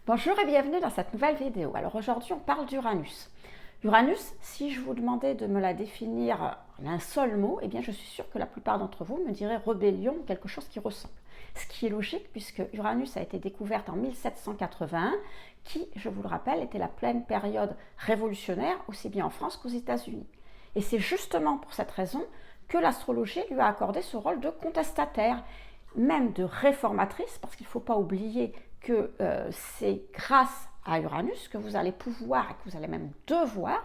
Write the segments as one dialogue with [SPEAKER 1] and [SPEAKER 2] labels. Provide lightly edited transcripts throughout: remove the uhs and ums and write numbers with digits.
[SPEAKER 1] Bonjour et bienvenue dans cette nouvelle vidéo. Alors aujourd'hui on parle d'Uranus. Uranus, si je vous demandais de me la définir en un seul mot, eh bien je suis sûre que la plupart d'entre vous me diraient rébellion, quelque chose qui ressemble. Ce qui est logique puisque Uranus a été découverte en 1781, qui, je vous le rappelle, était la pleine période révolutionnaire, aussi bien en France qu'aux États-Unis. Et c'est justement pour cette raison que l'astrologie lui a accordé ce rôle de contestataire, même de réformatrice, parce qu'il ne faut pas oublier que c'est grâce à Uranus que vous allez pouvoir, et que vous allez même devoir,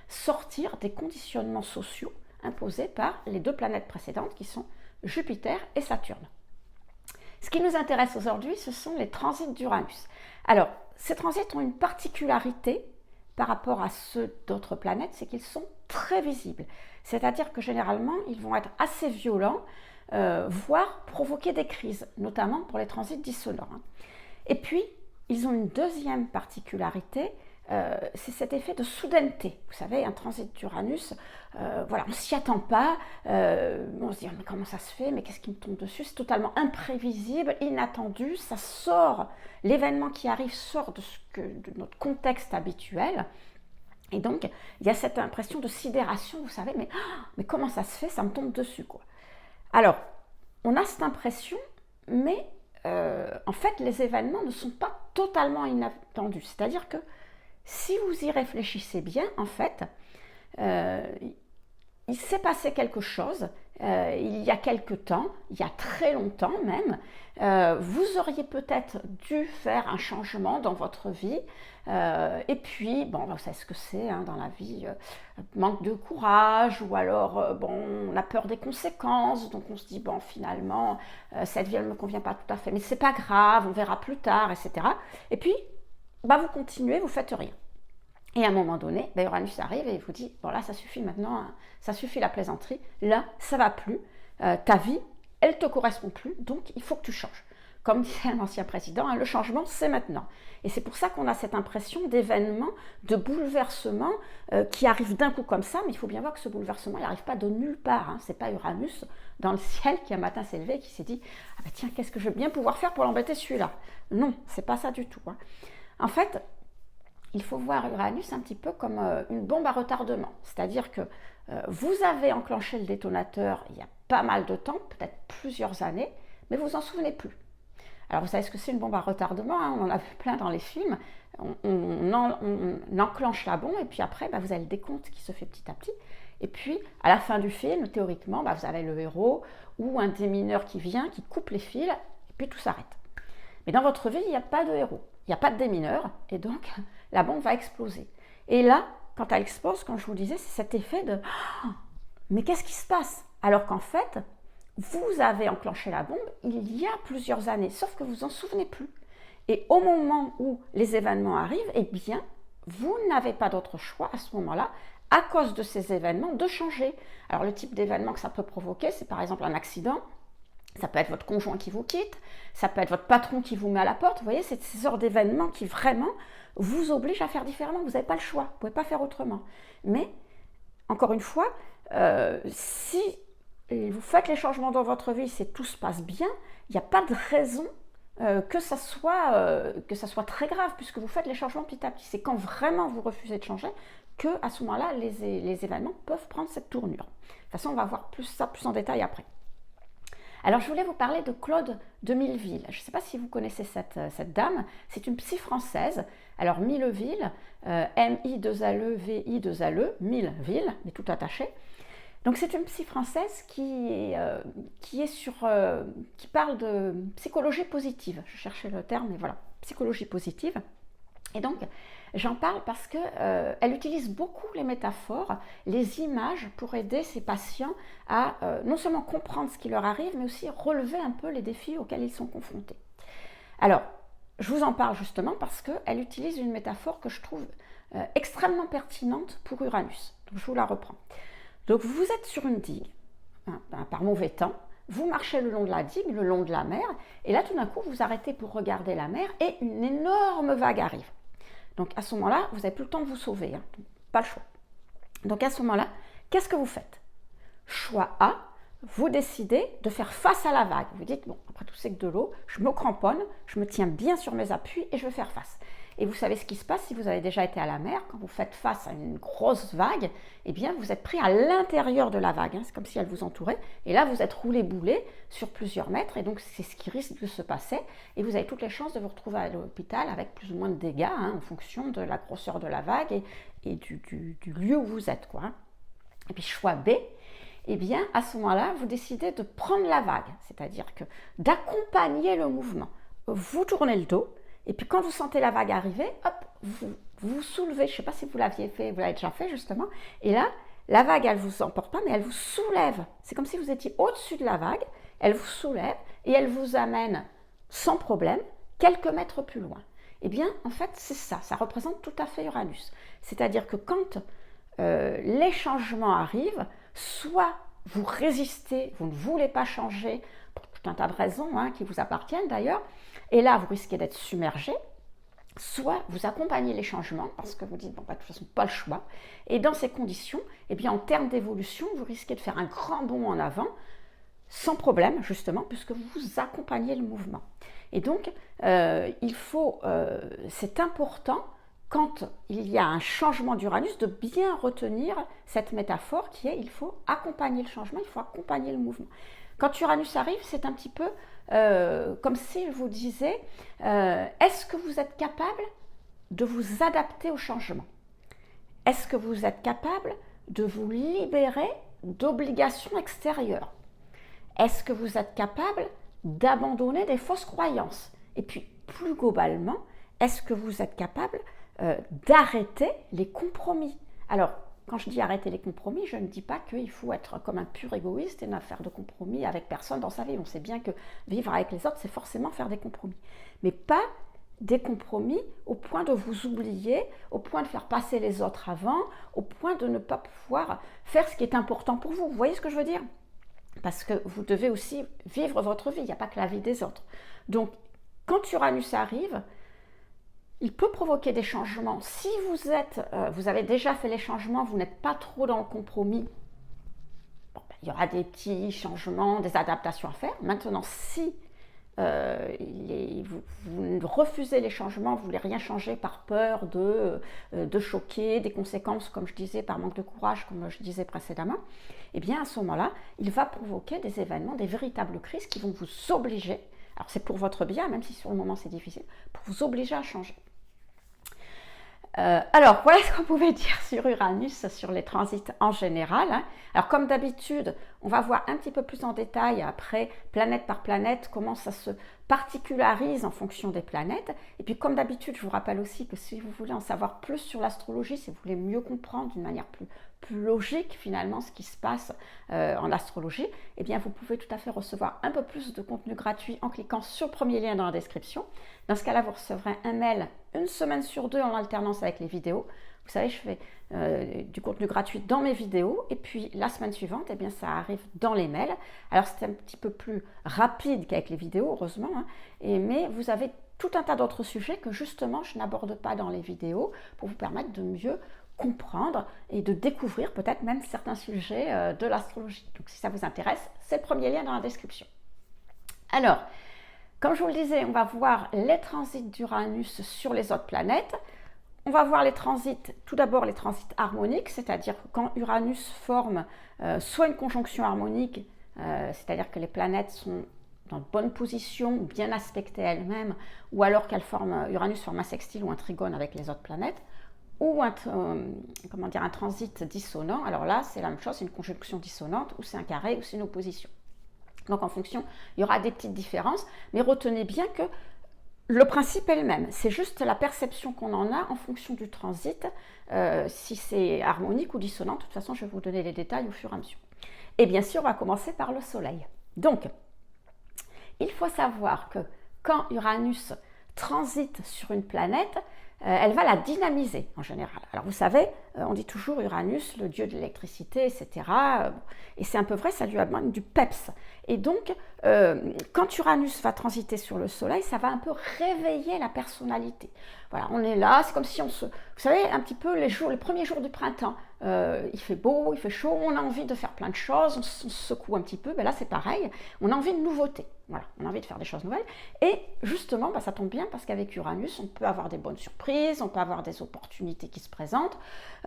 [SPEAKER 1] sortir des conditionnements sociaux imposés par les deux planètes précédentes qui sont Jupiter et Saturne. Ce qui nous intéresse aujourd'hui, ce sont les transits d'Uranus. Alors, ces transits ont une particularité par rapport à ceux d'autres planètes, c'est qu'ils sont très visibles. C'est-à-dire que généralement, ils vont être assez violents, voire provoquer des crises, notamment pour les transits dissonants. Et puis, ils ont une deuxième particularité, c'est cet effet de soudaineté. Vous savez, un transit d'Uranus, voilà, on ne s'y attend pas, on se dit mais comment ça se fait, mais qu'est-ce qui me tombe dessus, c'est totalement imprévisible, inattendu, ça sort, l'événement qui arrive sort de notre contexte habituel. Et donc, il y a cette impression de sidération, vous savez, mais comment ça se fait, ça me tombe dessus, quoi. Alors, on a cette impression, mais en fait, les événements ne sont pas totalement inattendus. C'est-à-dire que si vous y réfléchissez bien, en fait, il s'est passé quelque chose il y a quelque temps, il y a très longtemps même. Vous auriez peut-être dû faire un changement dans votre vie. Et puis, bon, vous savez ce que c'est dans la vie, manque de courage, ou alors, on a peur des conséquences, donc on se dit, bon, finalement, cette vie, elle ne me convient pas tout à fait, mais c'est pas grave, on verra plus tard, etc. Et puis, vous continuez, vous faites rien. Et à un moment donné, Uranus arrive et vous dit, bon là, ça suffit maintenant, hein, ça suffit la plaisanterie, là, ça va plus, ta vie, elle te correspond plus, donc il faut que tu changes. Comme disait un ancien président, le changement, c'est maintenant. Et c'est pour ça qu'on a cette impression d'événement, de bouleversement qui arrive d'un coup comme ça, mais il faut bien voir que ce bouleversement, il n'arrive pas de nulle part. C'est pas Uranus dans le ciel qui un matin s'est levé et qui s'est dit, ah tiens, qu'est-ce que je vais bien pouvoir faire pour l'embêter celui-là. Non, c'est pas ça du tout. En fait, il faut voir Uranus un petit peu comme une bombe à retardement. C'est-à-dire que vous avez enclenché le détonateur il y a pas mal de temps, peut-être plusieurs années, mais vous en souvenez plus. Alors vous savez ce que c'est une bombe à retardement, on en a vu plein dans les films. On enclenche la bombe et puis après, vous avez le décompte qui se fait petit à petit. Et puis, à la fin du film, théoriquement, vous avez le héros ou un démineur qui vient, qui coupe les fils, et puis tout s'arrête. Mais dans votre vie, il n'y a pas de héros, il n'y a pas de démineur, et donc la bombe va exploser. Et là, quand elle explose, comme je vous le disais, c'est cet effet de « Oh, mais qu'est-ce qui se passe ?» Alors qu'en fait, vous avez enclenché la bombe il y a plusieurs années, sauf que vous n'en souvenez plus. Et au moment où les événements arrivent, eh bien, vous n'avez pas d'autre choix à ce moment-là, à cause de ces événements, de changer. Alors le type d'événement que ça peut provoquer, c'est par exemple un accident. Ça peut être votre conjoint qui vous quitte, ça peut être votre patron qui vous met à la porte. Vous voyez, c'est ces sortes d'événements qui vraiment vous obligent à faire différemment. Vous n'avez pas le choix, vous ne pouvez pas faire autrement. Mais, encore une fois, si vous faites les changements dans votre vie, si tout se passe bien, il n'y a pas de raison que ça soit très grave, puisque vous faites les changements petit à petit. C'est quand vraiment vous refusez de changer qu'à ce moment-là, les événements peuvent prendre cette tournure. De toute façon, on va voir ça plus en détail après. Alors, je voulais vous parler de Claude de Milleville. Je ne sais pas si vous connaissez cette dame. C'est une psy française. Alors, Milleville, M-I-2-L-E-V-I-2-L-E, Milleville, mais tout attaché. Donc, c'est une psy française qui parle de psychologie positive. Je cherchais le terme, mais voilà, psychologie positive. Et donc, j'en parle parce qu'elle utilise beaucoup les métaphores, les images pour aider ses patients à non seulement comprendre ce qui leur arrive, mais aussi relever un peu les défis auxquels ils sont confrontés. Alors, je vous en parle justement parce qu'elle utilise une métaphore que je trouve extrêmement pertinente pour Uranus. Donc, je vous la reprends. Donc, vous êtes sur une digue, par mauvais temps, vous marchez le long de la digue, le long de la mer, et là, tout d'un coup, vous arrêtez pour regarder la mer et une énorme vague arrive. Donc à ce moment-là, vous n'avez plus le temps de vous sauver, pas le choix. Donc à ce moment-là, qu'est-ce que vous faites? Choix A, vous décidez de faire face à la vague. Vous dites, bon, après tout c'est que de l'eau, je me cramponne, je me tiens bien sur mes appuis et je vais faire face. Et vous savez ce qui se passe si vous avez déjà été à la mer, quand vous faites face à une grosse vague, eh bien vous êtes pris à l'intérieur de la vague, hein, c'est comme si elle vous entourait, et là vous êtes roulé-boulé sur plusieurs mètres, et donc c'est ce qui risque de se passer, et vous avez toutes les chances de vous retrouver à l'hôpital avec plus ou moins de dégâts, hein, en fonction de la grosseur de la vague et du lieu où vous êtes, quoi. Et puis choix B, eh bien à ce moment-là, vous décidez de prendre la vague, c'est-à-dire que d'accompagner le mouvement. Vous tournez le dos, et puis quand vous sentez la vague arriver, hop, vous soulevez, je ne sais pas si vous l'aviez fait, vous l'avez déjà fait justement, et là, la vague, elle ne vous emporte pas, mais elle vous soulève. C'est comme si vous étiez au-dessus de la vague, elle vous soulève et elle vous amène sans problème quelques mètres plus loin. Eh bien, en fait, c'est ça, ça représente tout à fait Uranus. C'est-à-dire que quand les changements arrivent, soit vous résistez, vous ne voulez pas changer, pour tout un tas de raisons hein, qui vous appartiennent d'ailleurs, et là vous risquez d'être submergé, soit vous accompagnez les changements parce que vous dites bon, bah, de toute façon pas le choix, et dans ces conditions, eh bien, en termes d'évolution, vous risquez de faire un grand bond en avant sans problème justement puisque vous accompagnez le mouvement. Et donc c'est important quand il y a un changement d'Uranus, de bien retenir cette métaphore qui est il faut accompagner le changement, il faut accompagner le mouvement. Quand Uranus arrive, c'est un petit peu comme si je vous disais, est-ce que vous êtes capable de vous adapter au changement? Est-ce que vous êtes capable de vous libérer d'obligations extérieures? Est-ce que vous êtes capable d'abandonner des fausses croyances? Et puis, plus globalement, est-ce que vous êtes capable d'arrêter les compromis? Alors, quand je dis arrêter les compromis, je ne dis pas qu'il faut être comme un pur égoïste et ne faire de compromis avec personne dans sa vie. On sait bien que vivre avec les autres, c'est forcément faire des compromis. Mais pas des compromis au point de vous oublier, au point de faire passer les autres avant, au point de ne pas pouvoir faire ce qui est important pour vous. Vous voyez ce que je veux dire? Parce que vous devez aussi vivre votre vie, il n'y a pas que la vie des autres. Donc, quand Uranus arrive, il peut provoquer des changements. Si vous avez déjà fait les changements, vous n'êtes pas trop dans le compromis, bon, il y aura des petits changements, des adaptations à faire. Maintenant, si vous refusez les changements, vous ne voulez rien changer par peur de choquer, des conséquences, comme je disais, par manque de courage, comme je disais précédemment, eh bien à ce moment-là, il va provoquer des événements, des véritables crises qui vont vous obliger, alors c'est pour votre bien, même si sur le moment c'est difficile, pour vous obliger à changer. Alors, voilà ce qu'on pouvait dire sur Uranus, sur les transits en général. Hein. Alors, comme d'habitude, on va voir un petit peu plus en détail après, planète par planète, comment ça se particularise en fonction des planètes. Et puis, comme d'habitude, je vous rappelle aussi que si vous voulez en savoir plus sur l'astrologie, si vous voulez mieux comprendre d'une manière plus logique finalement ce qui se passe en astrologie, eh bien, vous pouvez tout à fait recevoir un peu plus de contenu gratuit en cliquant sur le premier lien dans la description. Dans ce cas-là, vous recevrez un mail une semaine sur deux en alternance avec les vidéos. Vous savez, je fais du contenu gratuit dans mes vidéos et puis la semaine suivante, eh bien, ça arrive dans les mails. Alors, c'est un petit peu plus rapide qu'avec les vidéos, heureusement, hein, mais vous avez tout un tas d'autres sujets que justement, je n'aborde pas dans les vidéos pour vous permettre de mieux comprendre et de découvrir peut-être même certains sujets de l'astrologie. Donc, si ça vous intéresse, c'est le premier lien dans la description. Alors, comme je vous le disais, on va voir les transits d'Uranus sur les autres planètes. On va voir les transits, tout d'abord les transits harmoniques, c'est-à-dire quand Uranus forme soit une conjonction harmonique, c'est-à-dire que les planètes sont dans de bonnes positions, bien aspectées elles-mêmes, ou alors Uranus forme un sextile ou un trigone avec les autres planètes, ou un transit dissonant. Alors là, c'est la même chose, c'est une conjonction dissonante, ou c'est un carré, ou c'est une opposition. Donc en fonction, il y aura des petites différences, mais retenez bien que le principe est le même. C'est juste la perception qu'on en a en fonction du transit, si c'est harmonique ou dissonant. De toute façon, je vais vous donner les détails au fur et à mesure. Et bien sûr, on va commencer par le Soleil. Donc, il faut savoir que quand Uranus transite sur une planète, elle va la dynamiser en général. Alors vous savez, on dit toujours Uranus, le dieu de l'électricité, etc. Et c'est un peu vrai, ça lui amène du peps. Et donc, quand Uranus va transiter sur le Soleil, ça va un peu réveiller la personnalité. Voilà, on est là, c'est comme si on se... Vous savez, un petit peu les premiers jours du printemps, il fait beau, il fait chaud, on a envie de faire plein de choses, on se secoue un petit peu, ben là c'est pareil, on a envie de nouveautés. Voilà, on a envie de faire des choses nouvelles. Et justement, ça tombe bien parce qu'avec Uranus, on peut avoir des bonnes surprises, on peut avoir des opportunités qui se présentent,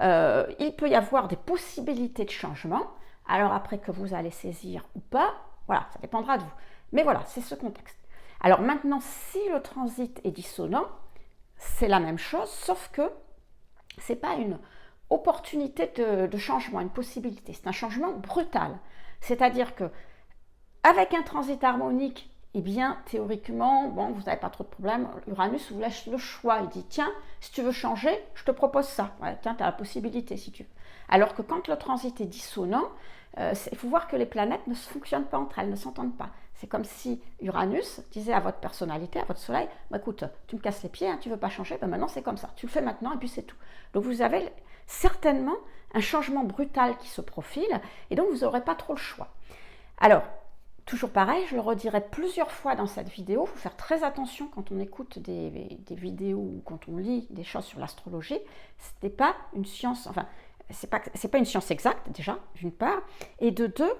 [SPEAKER 1] il peut y avoir des possibilités de changement. Alors après que vous allez saisir ou pas, voilà, ça dépendra de vous. Mais voilà, c'est ce contexte. Alors maintenant, si le transit est dissonant, c'est la même chose, sauf que ce n'est pas une opportunité de changement, une possibilité. C'est un changement brutal. C'est-à-dire que avec un transit harmonique, eh bien, théoriquement, bon, vous n'avez pas trop de problème. Uranus vous laisse le choix. Il dit, tiens, si tu veux changer, je te propose ça. Ouais, tiens, tu as la possibilité si tu veux. Alors que quand le transit est dissonant, il faut voir que les planètes ne fonctionnent pas entre elles, ne s'entendent pas. C'est comme si Uranus disait à votre personnalité, à votre soleil, bah, écoute, tu me casses les pieds, hein, tu ne veux pas changer, bah, maintenant c'est comme ça. Tu le fais maintenant et puis c'est tout. Donc vous avez certainement un changement brutal qui se profile et donc vous n'aurez pas trop le choix. Alors, toujours pareil, je le redirai plusieurs fois dans cette vidéo, il faut faire très attention quand on écoute des vidéos ou quand on lit des choses sur l'astrologie. Ce n'est pas une science, enfin, c'est pas une science exacte déjà, d'une part, et de deux,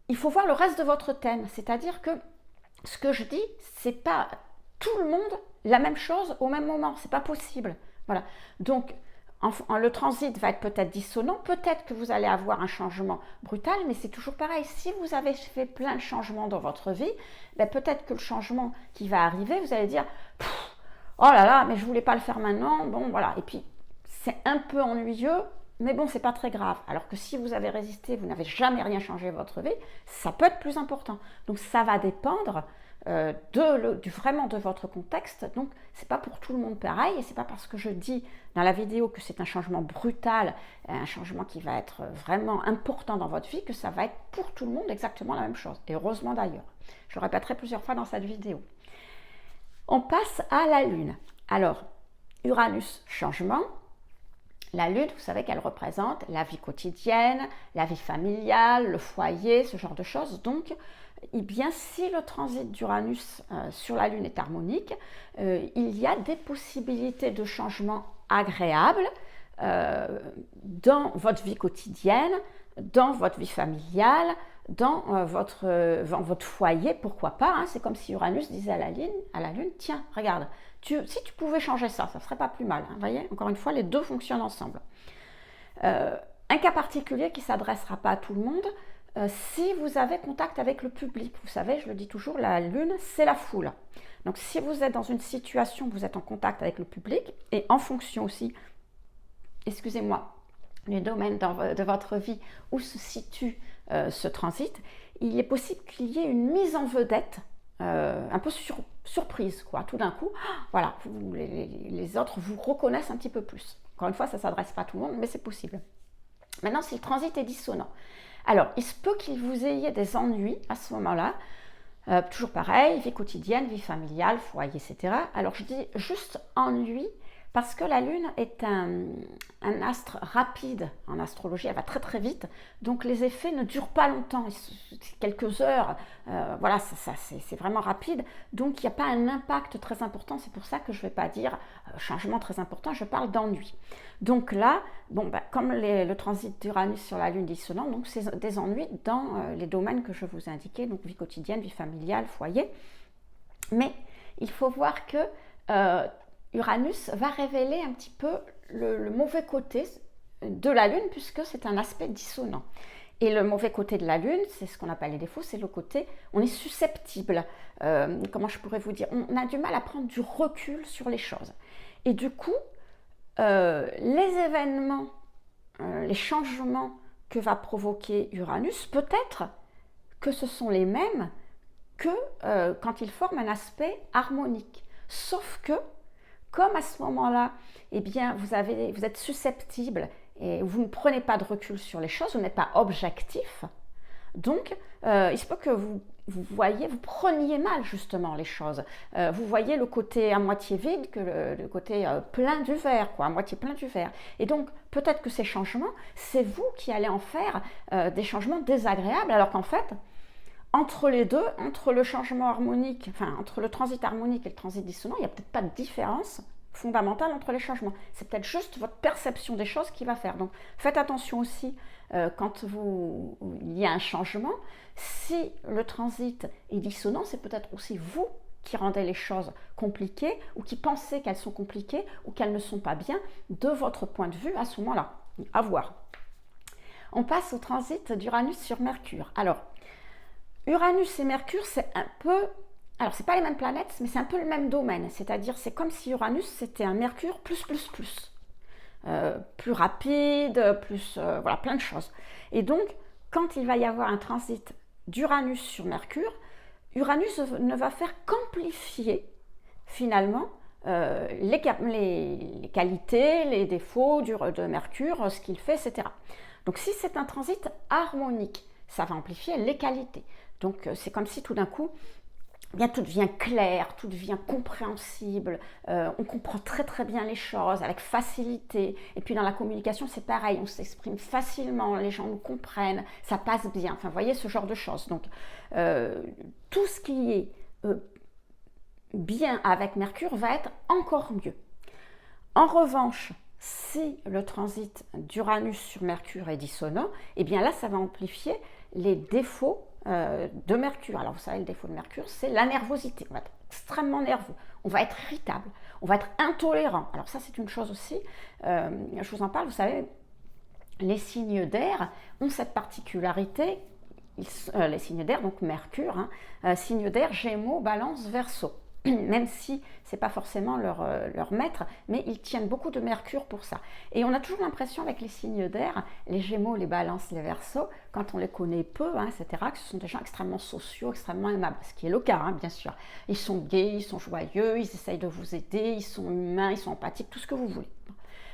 [SPEAKER 1] il faut voir le reste de votre thème, c'est-à-dire que ce que je dis, c'est pas tout le monde la même chose au même moment, c'est pas possible. Voilà. Donc, le transit va être peut-être dissonant, peut-être que vous allez avoir un changement brutal, mais c'est toujours pareil. Si vous avez fait plein de changements dans votre vie, ben peut-être que le changement qui va arriver, vous allez dire « Oh là là, mais je ne voulais pas le faire maintenant. » Bon, voilà. Et puis, c'est un peu ennuyeux, mais bon, c'est pas très grave. Alors que si vous avez résisté, vous n'avez jamais rien changé dans votre vie, ça peut être plus important. Donc, ça va dépendre vraiment de votre contexte. Donc, c'est pas pour tout le monde pareil, et c'est pas parce que je dis dans la vidéo que c'est un changement brutal, un changement qui va être vraiment important dans votre vie, que ça va être pour tout le monde exactement la même chose. Et heureusement d'ailleurs. Je le répéterai plusieurs fois dans cette vidéo. On passe à la Lune. Alors, Uranus, changement. La Lune, vous savez qu'elle représente la vie quotidienne, la vie familiale, le foyer, ce genre de choses. Donc, eh bien, si le transit d'Uranus sur la Lune est harmonique, il y a des possibilités de changement agréables dans votre vie quotidienne, dans votre vie familiale, dans votre foyer, pourquoi pas. Hein, c'est comme si Uranus disait à la Lune, tiens, regarde, si tu pouvais changer ça, ça ne serait pas plus mal. Hein, voyez, encore une fois, les deux fonctionnent ensemble. Un cas particulier qui ne s'adressera pas à tout le monde, si vous avez contact avec le public. Vous savez, je le dis toujours, la Lune, c'est la foule. Donc, si vous êtes dans une situation où vous êtes en contact avec le public, et en fonction aussi, excusez-moi, du domaine de votre vie où se situe ce transit, il est possible qu'il y ait une mise en vedette un peu surprise, quoi. Tout d'un coup, voilà, les autres vous reconnaissent un petit peu plus. Encore une fois, ça ne s'adresse pas à tout le monde, mais c'est possible. Maintenant, si le transit est dissonant, alors il se peut qu'il vous ayez des ennuis à ce moment-là. Toujours pareil, vie quotidienne, vie familiale, foyer, etc. Alors je dis juste ennui parce que la Lune est un astre rapide en astrologie, elle va très très vite, donc les effets ne durent pas longtemps, quelques heures, voilà, c'est vraiment rapide, donc il n'y a pas un impact très important, c'est pour ça que je ne vais pas dire changement très important, je parle d'ennui. Donc là, bon, comme le transit d'Uranus sur la Lune dissonant, donc c'est des ennuis dans les domaines que je vous ai indiqués, donc vie quotidienne, vie familiale, foyer, mais il faut voir que Uranus va révéler un petit peu le mauvais côté de la Lune puisque c'est un aspect dissonant. Et le mauvais côté de la Lune, c'est ce qu'on appelle les défauts, c'est le côté, on est susceptible, comment je pourrais vous dire, on a du mal à prendre du recul sur les choses. Et du coup, les événements, les changements que va provoquer Uranus, peut-être que ce sont les mêmes que quand il forme un aspect harmonique. Sauf que, comme à ce moment-là, eh bien, vous êtes susceptible et vous ne prenez pas de recul sur les choses, vous n'êtes pas objectif, Donc, il se peut que vous voyez, vous preniez mal justement les choses. Vous voyez le côté à moitié vide que le côté plein du verre, quoi, à moitié plein du verre. Et donc, peut-être que ces changements, c'est vous qui allez en faire des changements désagréables, alors qu'en fait, entre les deux, entre le changement harmonique, enfin, entre le transit harmonique et le transit dissonant, il n'y a peut-être pas de différence fondamentale entre les changements. C'est peut-être juste votre perception des choses qui va faire. Donc, faites attention aussi quand il y a un changement. Si le transit est dissonant, c'est peut-être aussi vous qui rendez les choses compliquées ou qui pensez qu'elles sont compliquées ou qu'elles ne sont pas bien de votre point de vue à ce moment-là. À voir. On passe au transit d'Uranus sur Mercure. Alors, Uranus et Mercure, c'est un peu... Alors, c'est pas les mêmes planètes, mais c'est un peu le même domaine. C'est-à-dire, c'est comme si Uranus, c'était un Mercure plus. Plus rapide, plus... voilà, plein de choses. Et donc, quand il va y avoir un transit d'Uranus sur Mercure, Uranus ne va faire qu'amplifier, finalement, les qualités, les défauts de Mercure, ce qu'il fait, etc. Donc, si c'est un transit harmonique, ça va amplifier les qualités. Donc, c'est comme si tout d'un coup, bien, tout devient clair, tout devient compréhensible, on comprend très très bien les choses avec facilité. Et puis dans la communication, c'est pareil, on s'exprime facilement, les gens nous comprennent, ça passe bien. Enfin, vous voyez, ce genre de choses. Donc, tout ce qui est bien avec Mercure va être encore mieux. En revanche, si le transit d'Uranus sur Mercure est dissonant, eh bien là, ça va amplifier les défauts de Mercure. Alors vous savez, le défaut de Mercure, c'est la nervosité. On va être extrêmement nerveux, on va être irritable, on va être intolérant. Alors ça, c'est une chose aussi, je vous en parle, vous savez, les signes d'air ont cette particularité, les signes d'air, donc Mercure, signes d'air, Gémeaux, Balance, Verseau. Même si ce n'est pas forcément leur maître, mais ils tiennent beaucoup de Mercure pour ça. Et on a toujours l'impression avec les signes d'air, les Gémeaux, les Balances, les Verseaux, quand on les connaît peu, etc., que ce sont des gens extrêmement sociaux, extrêmement aimables, ce qui est le cas, bien sûr. Ils sont gais, ils sont joyeux, ils essayent de vous aider, ils sont humains, ils sont empathiques, tout ce que vous voulez.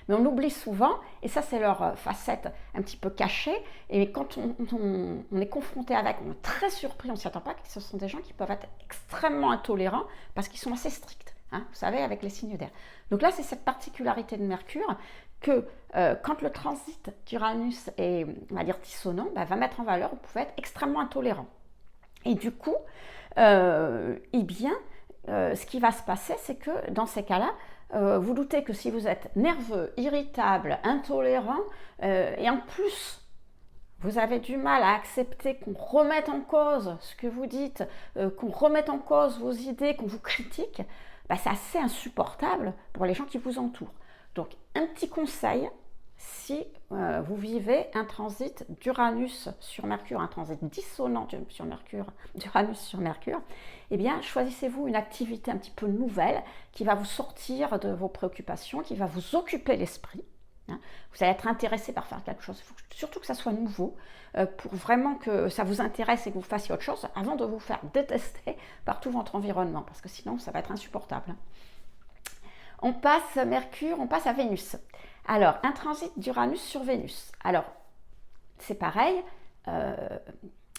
[SPEAKER 1] Mais on oublie souvent, et ça c'est leur facette un petit peu cachée, et quand on est confronté avec, on est très surpris, on ne s'y attend pas, que ce sont des gens qui peuvent être extrêmement intolérants parce qu'ils sont assez stricts, vous savez, avec les signes d'air. Donc là, c'est cette particularité de Mercure que quand le transit d'Uranus est, on va dire, dissonant, va mettre en valeur, vous pouvez être extrêmement intolérant. Et du coup, eh bien, ce qui va se passer, c'est que dans ces cas-là, vous doutez que si vous êtes nerveux, irritable, intolérant, et en plus vous avez du mal à accepter qu'on remette en cause ce que vous dites, qu'on remette en cause vos idées, qu'on vous critique, c'est assez insupportable pour les gens qui vous entourent. Donc un petit conseil, si vous vivez un transit d'Uranus sur Mercure, un transit dissonant sur Mercure, d'Uranus sur Mercure, eh bien choisissez-vous une activité un petit peu nouvelle qui va vous sortir de vos préoccupations, qui va vous occuper l'esprit. Vous allez être intéressé par faire quelque chose. Il faut surtout que ça soit nouveau pour vraiment que ça vous intéresse et que vous fassiez autre chose avant de vous faire détester par tout votre environnement, parce que sinon ça va être insupportable. On passe Mercure, on passe à Vénus. Alors, un transit d'Uranus sur Vénus. Alors, c'est pareil,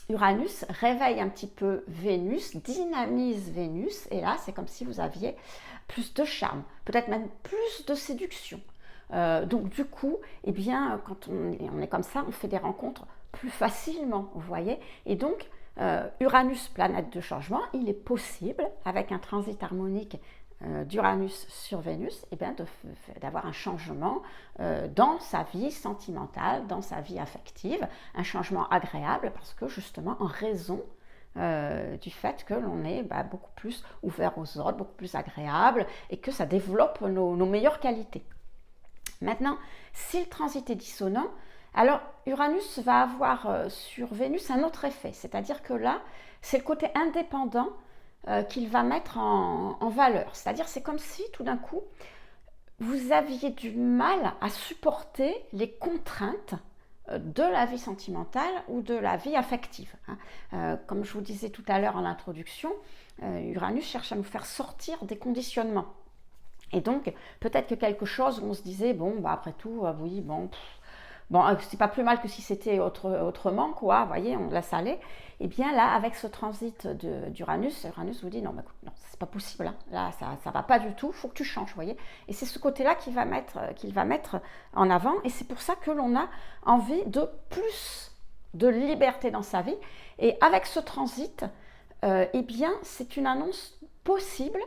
[SPEAKER 1] Uranus réveille un petit peu Vénus, dynamise Vénus, et là, c'est comme si vous aviez plus de charme, peut-être même plus de séduction. Donc, du coup, eh bien, quand on est comme ça, on fait des rencontres plus facilement, vous voyez. Et donc, Uranus, planète de changement, il est possible, avec un transit harmonique d'Uranus sur Vénus, eh bien d'avoir un changement dans sa vie sentimentale, dans sa vie affective, un changement agréable parce que justement en raison du fait que l'on est beaucoup plus ouvert aux autres, beaucoup plus agréable et que ça développe nos meilleures qualités. Maintenant, si le transit est dissonant, alors Uranus va avoir sur Vénus un autre effet, c'est-à-dire que là, c'est le côté indépendant qu'il va mettre en valeur. C'est-à-dire, c'est comme si tout d'un coup, vous aviez du mal à supporter les contraintes de la vie sentimentale ou de la vie affective. Comme je vous disais tout à l'heure en introduction, Uranus cherche à nous faire sortir des conditionnements. Et donc, peut-être que quelque chose où on se disait, bon, après tout, oui, bon, Bon, c'est pas plus mal que si c'était autrement, quoi, vous voyez, on laisse aller. Et bien là, avec ce transit d'Uranus, Uranus vous dit non, non, c'est pas possible, hein. Là, ça va pas du tout, il faut que tu changes, vous voyez. Et c'est ce côté-là qu'il va mettre en avant, et c'est pour ça que l'on a envie de plus de liberté dans sa vie. Et avec ce transit, eh bien, c'est une annonce possible,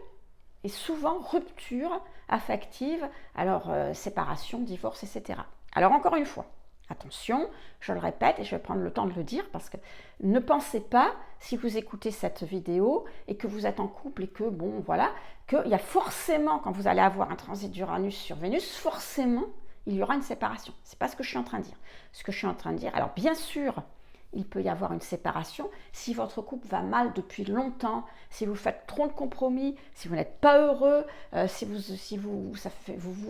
[SPEAKER 1] et souvent rupture affective, alors séparation, divorce, etc. Alors encore une fois, attention, je le répète et je vais prendre le temps de le dire parce que ne pensez pas, si vous écoutez cette vidéo et que vous êtes en couple et que, bon, voilà, qu'il y a forcément, quand vous allez avoir un transit d'Uranus sur Vénus, forcément, il y aura une séparation. C'est pas ce que je suis en train de dire. Ce que je suis en train de dire, alors bien sûr, il peut y avoir une séparation si votre couple va mal depuis longtemps, si vous faites trop de compromis, si vous n'êtes pas heureux, si vous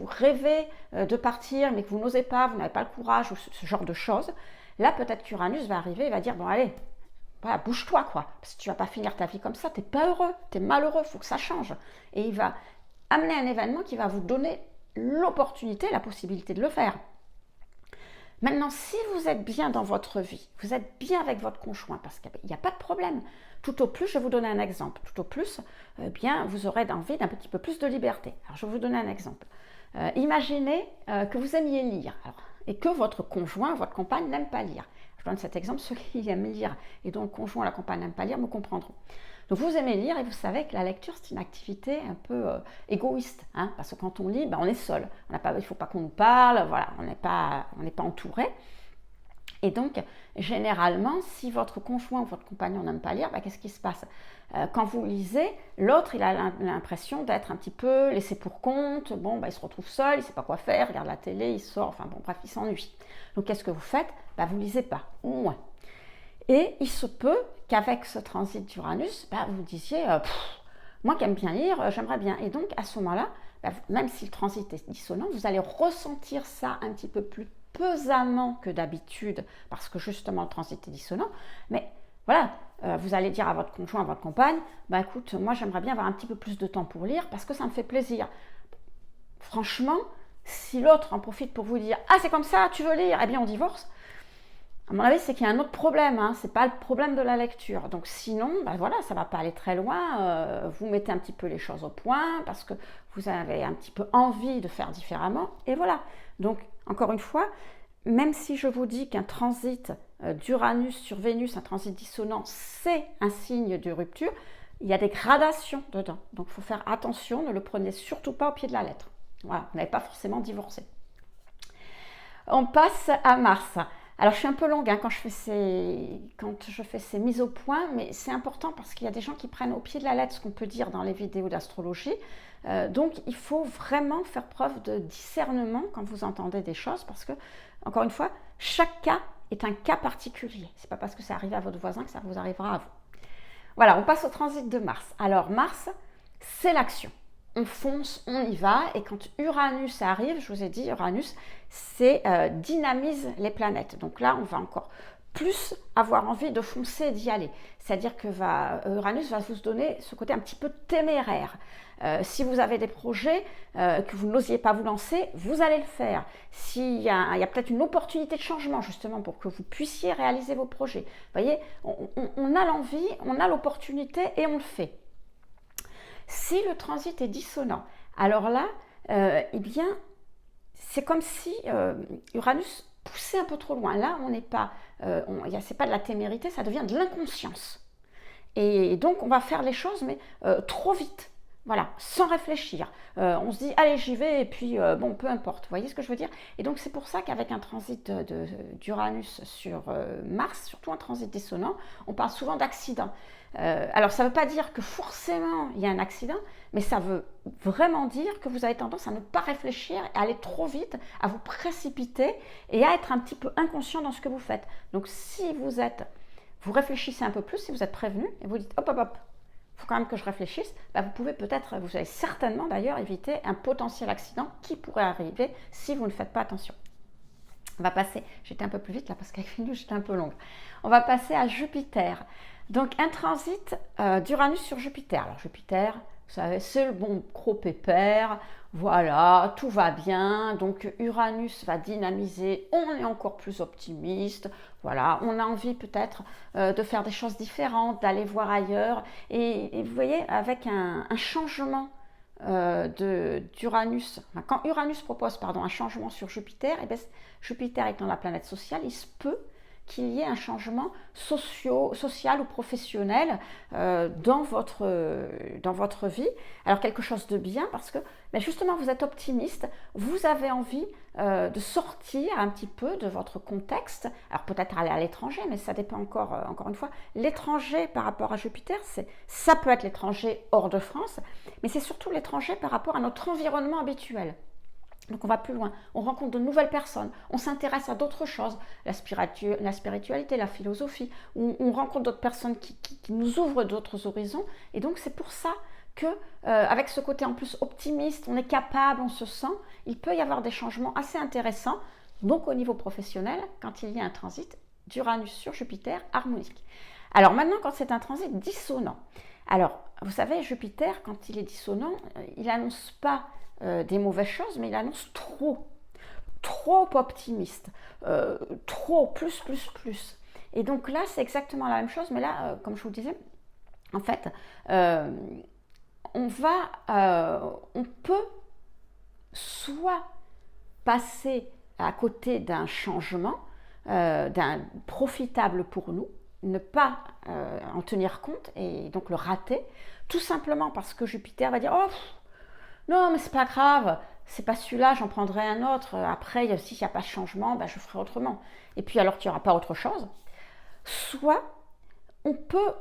[SPEAKER 1] rêvez de partir mais que vous n'osez pas, vous n'avez pas le courage, ou ce genre de choses. Là, peut-être qu'Uranus va arriver et va dire, bon allez, voilà, bouge-toi quoi, parce que tu vas pas finir ta vie comme ça, t'es pas heureux, t'es malheureux, il faut que ça change. Et il va amener un événement qui va vous donner l'opportunité, la possibilité de le faire. Maintenant, si vous êtes bien dans votre vie, vous êtes bien avec votre conjoint, parce qu'il n'y a pas de problème. Tout au plus, je vais vous donner un exemple. Tout au plus, bien, vous aurez envie d'un petit peu plus de liberté. Alors, je vais vous donner un exemple. Imaginez que vous aimiez lire et que votre conjoint, votre compagne n'aime pas lire. Je donne cet exemple, ceux qui aiment lire et dont le conjoint ou la compagne n'aime pas lire me comprendront. Donc vous aimez lire et vous savez que la lecture c'est une activité un peu égoïste, hein, parce que quand on lit, on est seul. Il ne faut pas qu'on nous parle, voilà, on n'est pas entouré. Et donc, généralement, si votre conjoint ou votre compagnon n'aime pas lire, qu'est-ce qui se passe? Quand vous lisez, l'autre, il a l'impression d'être un petit peu laissé pour compte. Bon, il se retrouve seul, il ne sait pas quoi faire, il regarde la télé, il sort, enfin bon, bref, il s'ennuie. Donc, qu'est-ce que vous faites? Vous ne lisez pas, ou moins. Et il se peut qu'avec ce transit d'Uranus, vous disiez, moi qui aime bien lire, j'aimerais bien. Et donc, à ce moment-là, même si le transit est dissonant, vous allez ressentir ça un petit peu plus pesamment que d'habitude, parce que justement le transit est dissonant, mais voilà, vous allez dire à votre conjoint, à votre compagne, écoute, moi j'aimerais bien avoir un petit peu plus de temps pour lire, parce que ça me fait plaisir. Franchement, si l'autre en profite pour vous dire, ah c'est comme ça, tu veux lire, eh bien on divorce, à mon avis c'est qu'il y a un autre problème, hein, c'est pas le problème de la lecture, donc sinon, voilà, ça va pas aller très loin, vous mettez un petit peu les choses au point, parce que vous avez un petit peu envie de faire différemment, et voilà. Donc, encore une fois, même si je vous dis qu'un transit d'Uranus sur Vénus, un transit dissonant, c'est un signe de rupture, il y a des gradations dedans. Donc, il faut faire attention, ne le prenez surtout pas au pied de la lettre. Voilà, vous n'avez pas forcément divorcé. On passe à Mars. Alors, je suis un peu longue quand je fais ces mises au point, mais c'est important parce qu'il y a des gens qui prennent au pied de la lettre ce qu'on peut dire dans les vidéos d'astrologie. Donc, il faut vraiment faire preuve de discernement quand vous entendez des choses parce que, encore une fois, chaque cas est un cas particulier. Ce n'est pas parce que ça arrive à votre voisin que ça vous arrivera à vous. Voilà, on passe au transit de Mars. Alors, Mars, c'est l'action. On fonce, on y va, et quand Uranus arrive, je vous ai dit, Uranus, c'est dynamise les planètes. Donc là, on va encore plus avoir envie de foncer et d'y aller. C'est-à-dire que Uranus va vous donner ce côté un petit peu téméraire. Si vous avez des projets que vous n'osiez pas vous lancer, vous allez le faire. Il y a peut-être une opportunité de changement justement pour que vous puissiez réaliser vos projets. Vous voyez, on a l'envie, on a l'opportunité et on le fait. Si le transit est dissonant, alors là, eh bien, c'est comme si Uranus poussait un peu trop loin. Là, on n'est pas, c'est pas de la témérité, ça devient de l'inconscience. Et donc, on va faire les choses, mais trop vite. Voilà, sans réfléchir. On se dit, allez, j'y vais, et puis, bon, peu importe. Vous voyez ce que je veux dire? Et donc, c'est pour ça qu'avec un transit d'Uranus sur Mars, surtout un transit dissonant, on parle souvent d'accident. Alors, ça ne veut pas dire que forcément, il y a un accident, mais ça veut vraiment dire que vous avez tendance à ne pas réfléchir, à aller trop vite, à vous précipiter et à être un petit peu inconscient dans ce que vous faites. Donc, si vous réfléchissez un peu plus, si vous êtes prévenu, et vous dites, hop, hop, hop, il faut quand même que je réfléchisse, vous allez certainement d'ailleurs éviter un potentiel accident qui pourrait arriver si vous ne faites pas attention. On va passer, j'étais un peu plus vite là parce qu'avec Vénus j'étais un peu longue. On va passer à Jupiter. Donc un transit d'Uranus sur Jupiter. Alors Jupiter, Vous savez, c'est le bon gros pépère, voilà, tout va bien. Donc Uranus va dynamiser, on est encore plus optimiste. Voilà, on a envie peut-être de faire des choses différentes, d'aller voir ailleurs. Et vous voyez, avec un changement d'Uranus, enfin, quand Uranus propose un changement sur Jupiter, et bien, Jupiter étant la planète sociale, il se peut qu'il y ait un changement social ou professionnel dans votre vie. Alors quelque chose de bien parce que justement vous êtes optimiste, vous avez envie de sortir un petit peu de votre contexte. Alors peut-être aller à l'étranger, mais ça dépend encore une fois. L'étranger par rapport à Jupiter, ça peut être l'étranger hors de France, mais c'est surtout l'étranger par rapport à notre environnement habituel. Donc on va plus loin, on rencontre de nouvelles personnes, on s'intéresse à d'autres choses, la spiritualité, la philosophie, on rencontre d'autres personnes qui nous ouvrent d'autres horizons. Et donc c'est pour ça que avec ce côté en plus optimiste, on est capable, on se sent, il peut y avoir des changements assez intéressants. Donc au niveau professionnel, quand il y a un transit d'Uranus sur Jupiter harmonique. Alors maintenant, quand c'est un transit dissonant, alors vous savez, Jupiter, quand il est dissonant, il n'annonce pas des mauvaises choses, mais il annonce trop optimiste, trop, plus. Et donc là, c'est exactement la même chose, mais là, comme je vous le disais, en fait, on peut soit passer à côté d'un changement, d'un profitable pour nous, ne pas en tenir compte et donc le rater, tout simplement parce que Jupiter va dire « Oh, non, mais c'est pas grave, c'est pas celui-là, j'en prendrai un autre. Après, s'il n'y a pas de changement, je ferai autrement. » Et puis alors qu'il n'y aura pas autre chose. Soit on peut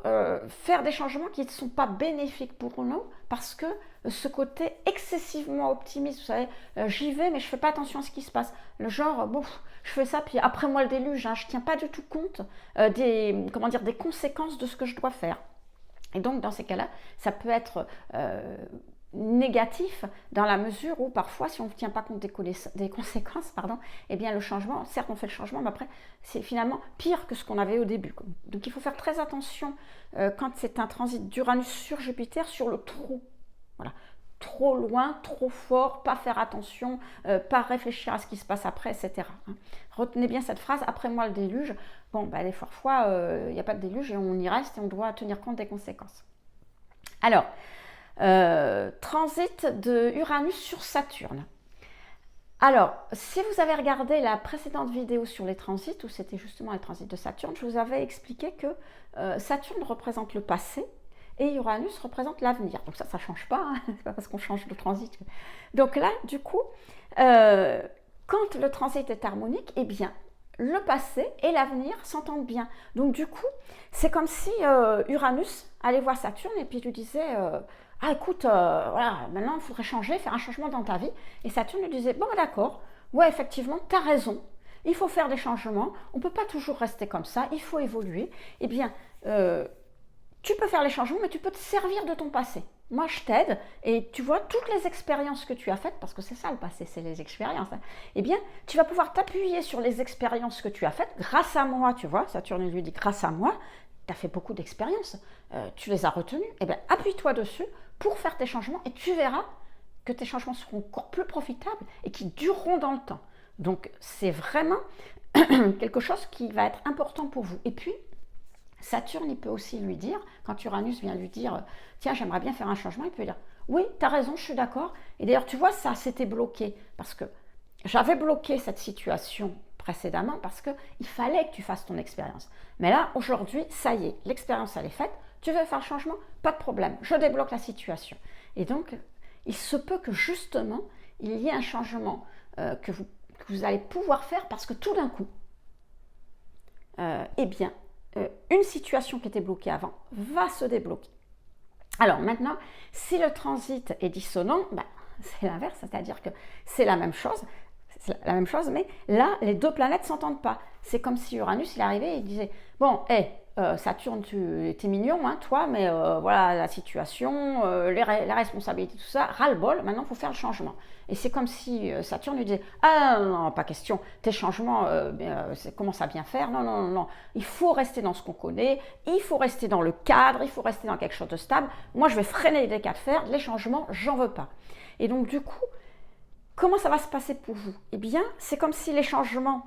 [SPEAKER 1] faire des changements qui ne sont pas bénéfiques pour nous parce que ce côté excessivement optimiste, vous savez, j'y vais mais je ne fais pas attention à ce qui se passe. Le genre, bon, je fais ça, puis après moi le déluge, je ne tiens pas du tout compte des conséquences de ce que je dois faire. Et donc dans ces cas-là, ça peut être négatif dans la mesure où parfois si on ne tient pas compte des conséquences, eh bien le changement, certes on fait le changement, mais après c'est finalement pire que ce qu'on avait au début. Donc il faut faire très attention quand c'est un transit d'Uranus sur Jupiter, sur le trop. Voilà. Trop loin, trop fort, pas faire attention, pas réfléchir à ce qui se passe après, etc. Retenez bien cette phrase, après moi le déluge. Bon, des fois, il n'y a pas de déluge et on y reste et on doit tenir compte des conséquences. Alors, transit de Uranus sur Saturne. Alors, si vous avez regardé la précédente vidéo sur les transits, où c'était justement les transits de Saturne, je vous avais expliqué que Saturne représente le passé et Uranus représente l'avenir. Donc ça ne change pas, hein, c'est pas parce qu'on change de transit. Donc là, du coup, quand le transit est harmonique, eh bien, le passé et l'avenir s'entendent bien. Donc du coup, c'est comme si Uranus allait voir Saturne et puis lui disait ah écoute, voilà, maintenant il faudrait changer, faire un changement dans ta vie. Et Saturne lui disait bon d'accord, ouais effectivement, tu as raison, il faut faire des changements, on ne peut pas toujours rester comme ça, il faut évoluer. Eh bien, tu peux faire les changements, mais tu peux te servir de ton passé. Moi, je t'aide et tu vois toutes les expériences que tu as faites, parce que c'est ça le passé, c'est les expériences. Eh bien, tu vas pouvoir t'appuyer sur les expériences que tu as faites grâce à moi, tu vois. Saturne lui dit grâce à moi, tu as fait beaucoup d'expériences, tu les as retenues. Eh bien, appuie-toi dessus pour faire tes changements et tu verras que tes changements seront encore plus profitables et qui dureront dans le temps. Donc, c'est vraiment quelque chose qui va être important pour vous. Et puis, Saturne, il peut aussi lui dire, quand Uranus vient lui dire « Tiens, j'aimerais bien faire un changement », il peut lui dire « Oui, tu as raison, je suis d'accord. Et d'ailleurs, tu vois, ça s'était bloqué parce que j'avais bloqué cette situation précédemment parce qu'il fallait que tu fasses ton expérience. Mais là, aujourd'hui, ça y est, l'expérience, elle est faite. Tu veux faire le changement? Pas de problème, je débloque la situation. » Et donc, il se peut que justement, il y ait un changement que vous allez pouvoir faire parce que tout d'un coup, eh bien, une situation qui était bloquée avant va se débloquer. Alors maintenant, si le transit est dissonant, c'est l'inverse, c'est-à-dire que c'est la même chose, mais là, les deux planètes ne s'entendent pas. C'est comme si Uranus, il arrivait et il disait « Bon, Saturne, tu es mignon, hein, toi, mais voilà la situation, la responsabilité, tout ça, ras-le-bol, maintenant il faut faire le changement. Et c'est comme si Saturne lui disait: ah non, non, pas question, tes changements, commence à bien faire, non, non, non, non, il faut rester dans ce qu'on connaît, il faut rester dans le cadre, il faut rester dans quelque chose de stable, moi je vais freiner les cas de fer, les changements, j'en veux pas. Et donc du coup, comment ça va se passer pour vous? Eh bien, c'est comme si les changements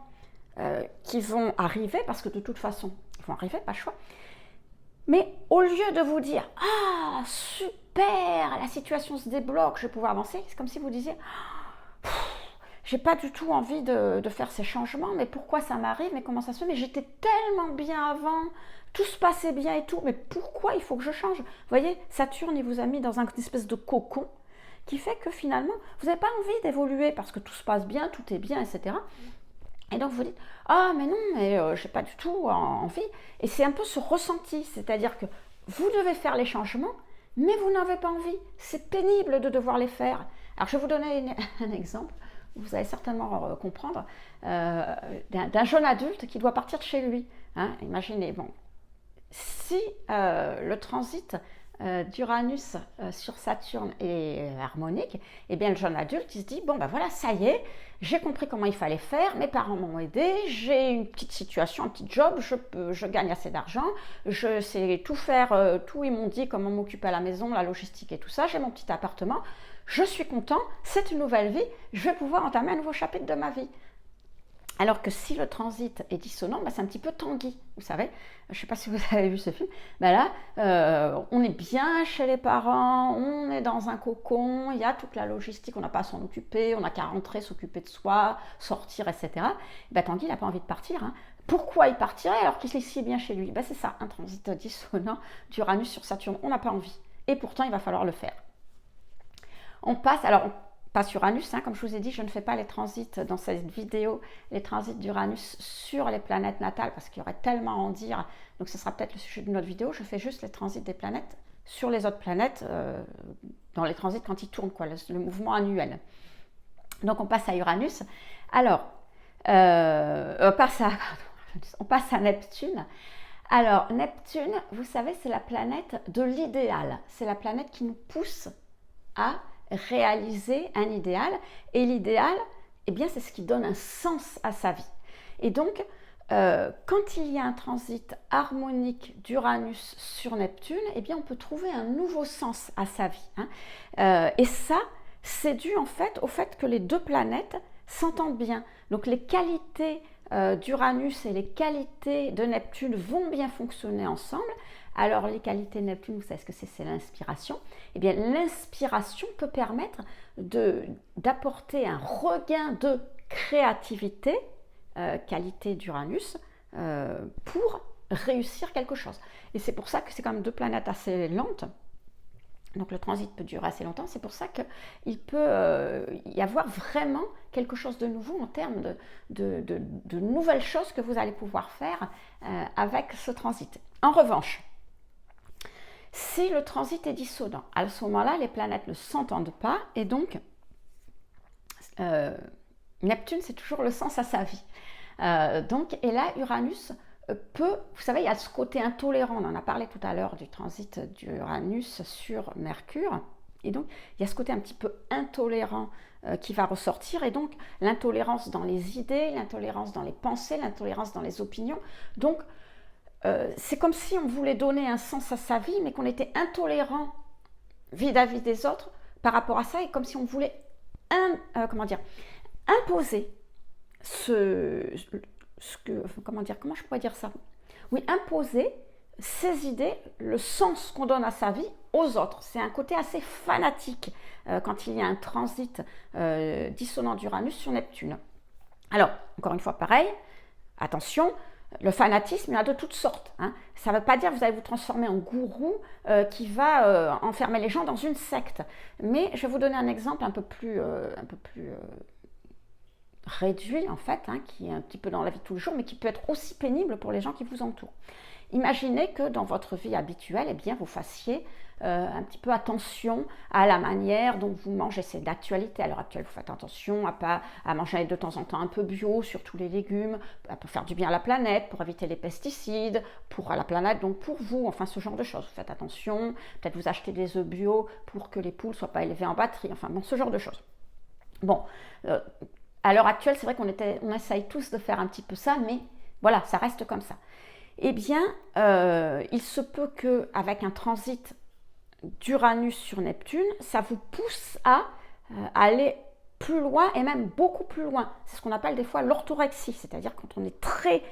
[SPEAKER 1] qui vont arriver, parce que de toute façon, ils vont arriver, pas le choix. Mais au lieu de vous dire: ah, super, la situation se débloque, je vais pouvoir avancer, c'est comme si vous disiez: j'ai pas du tout envie de faire ces changements, mais pourquoi ça m'arrive, mais comment ça se fait, mais j'étais tellement bien avant, tout se passait bien et tout, mais pourquoi il faut que je change? Vous voyez, Saturne, il vous a mis dans une espèce de cocon qui fait que finalement, vous n'avez pas envie d'évoluer parce que tout se passe bien, tout est bien, etc. Et donc vous dites: ah mais non, mais je n'ai pas du tout envie. Et c'est un peu ce ressenti, c'est-à-dire que vous devez faire les changements, mais vous n'avez pas envie. C'est pénible de devoir les faire. Alors je vais vous donner un exemple, vous allez certainement comprendre, d'un jeune adulte qui doit partir de chez lui. Hein. Imaginez, bon, si le transit d'Uranus sur Saturne est harmonique, et bien le jeune adulte, il se dit: bon ben voilà, ça y est, j'ai compris comment il fallait faire, mes parents m'ont aidé, j'ai une petite situation, un petit job, je gagne assez d'argent, je sais tout faire, tout ils m'ont dit comment m'occuper à la maison, la logistique et tout ça, j'ai mon petit appartement, je suis content, c'est une nouvelle vie, je vais pouvoir entamer un nouveau chapitre de ma vie. Alors que si le transit est dissonant, c'est un petit peu Tanguy, vous savez. Je ne sais pas si vous avez vu ce film. Là, on est bien chez les parents, on est dans un cocon, il y a toute la logistique, on n'a pas à s'en occuper, on n'a qu'à rentrer, s'occuper de soi, sortir, etc. Tanguy, il n'a pas envie de partir. Hein. Pourquoi il partirait alors qu'il est si bien chez lui? C'est ça, un transit dissonant d'Uranus sur Saturne. On n'a pas envie. Et pourtant, il va falloir le faire. On passe Uranus, hein, comme je vous ai dit, je ne fais pas les transits dans cette vidéo, les transits d'Uranus sur les planètes natales, parce qu'il y aurait tellement à en dire, donc ce sera peut-être le sujet de notre vidéo. Je fais juste les transits des planètes sur les autres planètes, dans les transits quand ils tournent, quoi, le mouvement annuel. Donc on passe à Uranus. Alors, on passe à Neptune. Alors, Neptune, vous savez, c'est la planète de l'idéal. C'est la planète qui nous pousse à réaliser un idéal, et l'idéal, c'est ce qui donne un sens à sa vie. Et donc, quand il y a un transit harmonique d'Uranus sur Neptune, on peut trouver un nouveau sens à sa vie. Hein. Et ça, c'est dû en fait au fait que les deux planètes s'entendent bien. Donc les qualités d'Uranus et les qualités de Neptune vont bien fonctionner ensemble. Alors les qualités de Neptune, vous savez ce que c'est l'inspiration. L'inspiration peut permettre d'apporter un regain de créativité, qualité d'Uranus, pour réussir quelque chose. Et c'est pour ça que c'est quand même deux planètes assez lentes. Donc le transit peut durer assez longtemps, c'est pour ça qu'il peut y avoir vraiment quelque chose de nouveau en termes de nouvelles choses que vous allez pouvoir faire avec ce transit. En revanche, si le transit est dissonant, à ce moment-là, les planètes ne s'entendent pas, et donc Neptune, c'est toujours le sens à sa vie. Et là, Uranus peut, vous savez, il y a ce côté intolérant, on en a parlé tout à l'heure du transit d'Uranus sur Mercure, et donc il y a ce côté un petit peu intolérant qui va ressortir, et donc l'intolérance dans les idées, l'intolérance dans les pensées, l'intolérance dans les opinions. Donc c'est comme si on voulait donner un sens à sa vie, mais qu'on était intolérant vis-à-vis des autres par rapport à ça, et comme si on voulait imposer comment je pourrais dire ça? Oui, imposer ses idées, le sens qu'on donne à sa vie aux autres. C'est un côté assez fanatique quand il y a un transit dissonant d'Uranus sur Neptune. Alors, encore une fois, pareil, attention, le fanatisme, il y en a de toutes sortes. Hein. Ça ne veut pas dire que vous allez vous transformer en gourou qui va enfermer les gens dans une secte. Mais je vais vous donner un exemple un peu plus réduit en fait, hein, qui est un petit peu dans la vie de tous les jours, mais qui peut être aussi pénible pour les gens qui vous entourent. Imaginez que dans votre vie habituelle, eh bien, vous fassiez un petit peu attention à la manière dont vous mangez. C'est d'actualité à l'heure actuelle. Vous faites attention à manger de temps en temps un peu bio sur tous les légumes, pour faire du bien à la planète, pour éviter les pesticides, pour la planète, donc pour vous, enfin ce genre de choses. Vous faites attention, peut-être vous achetez des œufs bio pour que les poules ne soient pas élevées en batterie, enfin bon, ce genre de choses. Bon, à l'heure actuelle, c'est vrai qu'on essaye tous de faire un petit peu ça, mais voilà, ça reste comme ça. Eh bien, il se peut qu'avec un transit d'Uranus sur Neptune, ça vous pousse à aller plus loin et même beaucoup plus loin. C'est ce qu'on appelle des fois l'orthorexie, c'est-à-dire quand on est très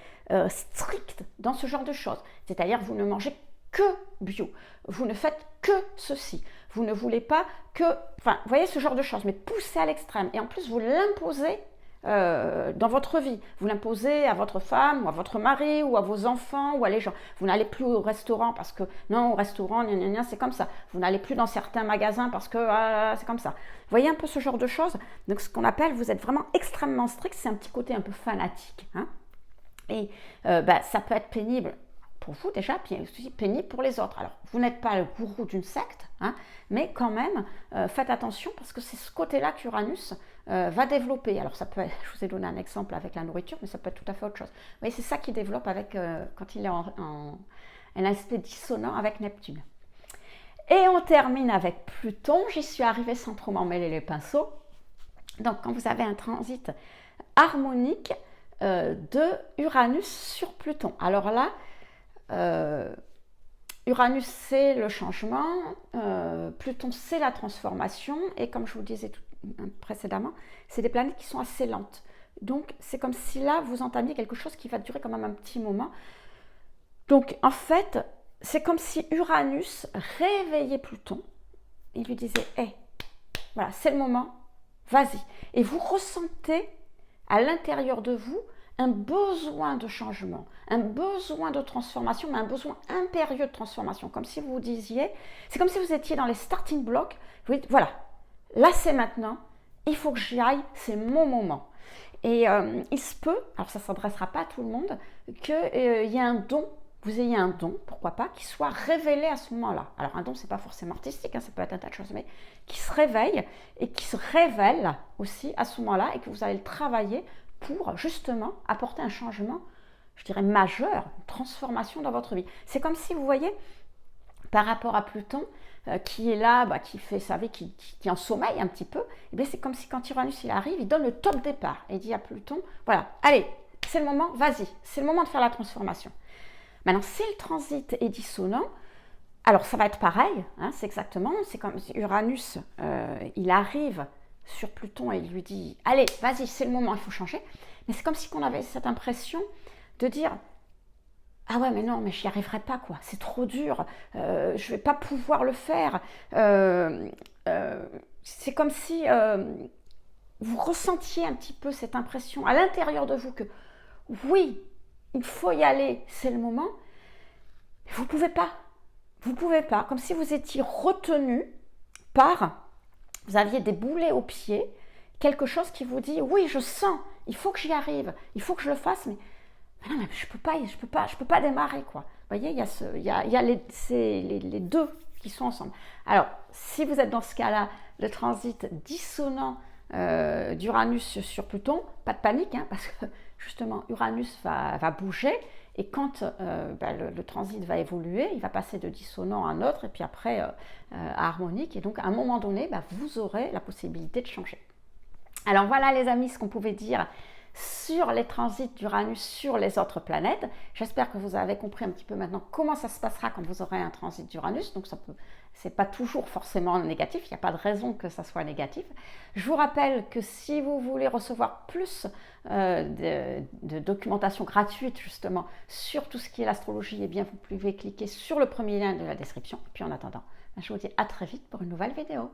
[SPEAKER 1] strict dans ce genre de choses. C'est-à-dire vous ne mangez que bio, vous ne faites que ceci, vous ne voulez pas que... Enfin, vous voyez ce genre de choses, mais poussé à l'extrême. Et en plus, vous l'imposez dans votre vie. Vous l'imposez à votre femme ou à votre mari ou à vos enfants ou à les gens. Vous n'allez plus au restaurant parce que non, au restaurant, c'est comme ça. Vous n'allez plus dans certains magasins parce que c'est comme ça. Vous voyez un peu ce genre de choses. Donc ce qu'on appelle, vous êtes vraiment extrêmement strict, c'est un petit côté un peu fanatique. Hein. Et ça peut être pénible pour vous déjà, puis aussi pénible pour les autres. Alors, vous n'êtes pas le gourou d'une secte, hein, mais quand même, faites attention parce que c'est ce côté-là qu'Uranus va développer. Alors, ça peut être, je vous ai donné un exemple avec la nourriture, mais ça peut être tout à fait autre chose. Vous voyez, c'est ça qu'il développe avec, quand il est en un aspect dissonant avec Neptune. Et on termine avec Pluton. J'y suis arrivée sans trop m'en mêler les pinceaux. Donc, quand vous avez un transit harmonique de Uranus sur Pluton. Alors là, Uranus c'est le changement, Pluton c'est la transformation et comme je vous le disais précédemment, c'est des planètes qui sont assez lentes. Donc c'est comme si là vous entamiez quelque chose qui va durer quand même un petit moment. Donc en fait, c'est comme si Uranus réveillait Pluton. Il lui disait hey, voilà, c'est le moment, vas-y. Et vous ressentez à l'intérieur de vous un besoin de changement, un besoin de transformation, mais un besoin impérieux de transformation. Comme si vous disiez, c'est comme si vous étiez dans les starting blocks. Vous dites, voilà, là c'est maintenant, il faut que j'y aille, c'est mon moment. Et il se peut, alors ça ne s'adressera pas à tout le monde, qu'il y ait un don, vous ayez un don, pourquoi pas, qui soit révélé à ce moment-là. Alors un don, ce n'est pas forcément artistique, hein, ça peut être un tas de choses, mais qui se réveille et qui se révèle aussi à ce moment-là et que vous allez le travailler pour justement apporter un changement, je dirais majeur, une transformation dans votre vie. C'est comme si, vous voyez, par rapport à Pluton, qui est là, qui fait sa vie, qui en sommeille un petit peu, et bien c'est comme si quand Uranus il arrive, il donne le top départ et il dit à Pluton, voilà, allez, c'est le moment, vas-y, c'est le moment de faire la transformation. Maintenant, si le transit est dissonant, alors ça va être pareil, hein, c'est comme si Uranus, il arrive sur Pluton et il lui dit « Allez, vas-y, c'est le moment, il faut changer ». Mais c'est comme si on avait cette impression de dire « Ah ouais, mais non, mais j'y arriverai pas, quoi. C'est trop dur, je vais pas pouvoir le faire. » C'est comme si vous ressentiez un petit peu cette impression à l'intérieur de vous que oui, il faut y aller, c'est le moment. Mais vous pouvez pas. Vous pouvez pas. Comme si vous étiez retenu par... Vous aviez des boulets aux pieds, quelque chose qui vous dit oui, je sens, il faut que j'y arrive, il faut que je le fasse, mais non, mais je peux pas démarrer, quoi. Vous voyez, il y a les deux qui sont ensemble. Alors, si vous êtes dans ce cas-là, le transit dissonant d'Uranus sur Pluton, pas de panique, hein, parce que justement, Uranus va bouger. Et quand le transit va évoluer, il va passer de dissonant à un autre, et puis après à harmonique. Et donc, à un moment donné, vous aurez la possibilité de changer. Alors voilà, les amis, ce qu'on pouvait dire sur les transits d'Uranus sur les autres planètes. J'espère que vous avez compris un petit peu maintenant comment ça se passera quand vous aurez un transit d'Uranus. Donc, c'est pas toujours forcément négatif, il n'y a pas de raison que ça soit négatif. Je vous rappelle que si vous voulez recevoir plus de documentation gratuite justement sur tout ce qui est l'astrologie, eh bien vous pouvez cliquer sur le premier lien de la description. Et puis en attendant, je vous dis à très vite pour une nouvelle vidéo.